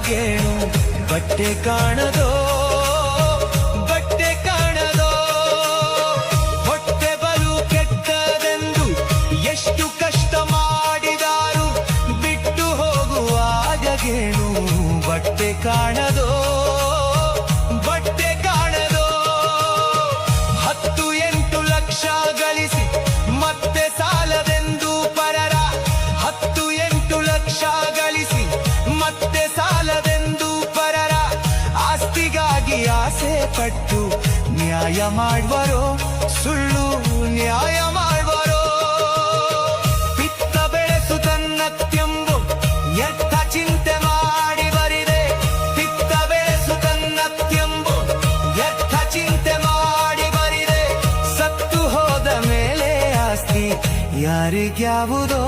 ಆಗೇನು ಬಟ್ಟೆ ಕಾಣದೋ ಬಟ್ಟೆ ಕಾಣದೋ ಹೊಟ್ಟೆ ಬಲು ಕೆಟ್ಟದೆಂದು ಎಷ್ಟು ಕಷ್ಟ ಮಾಡಿದಾರು ಬಿಟ್ಟು ಹೋಗುವಾಗೇನು ಬಟ್ಟೆ ಕಾಣದೋ ಬಟ್ಟೆ ಕಾಣದೋ 10-8 ಲಕ್ಷ ಗಳಿಸಿ ಮತ್ತೆ ಸಾಲದೆಂದು ಪರರ 10-8 ಲಕ್ಷ ಗಳಿಸಿ ಮತ್ತೆ ಸಾಲದೆಂದು ಪರರ ಆಸ್ತಿಗಾಗಿ ಆಸೆ ಪಟ್ಟು ನ್ಯಾಯ ಮಾಡುವರೋ ಸುಳ್ಳು ನ್ಯಾಯ ಮಾಡುವರೋ ಪಿತ್ತ ಬೆಳೆಸು ತನ್ನತ್ಯಂಬು ಎತ್ತ ಚಿಂತೆ ಮಾಡಿ ಬರಿದೆ ಪಿತ್ತ ಬೆಳೆಸು ತನ್ನತ್ಯಂಬು ಎತ್ತ ಚಿಂತೆ ಮಾಡಿ ಬರಿದೆ ಸತ್ತು ಹೋದ ಮೇಲೆ ಆಸ್ತಿ ಯಾರಿಗ್ಯಾವುದೋ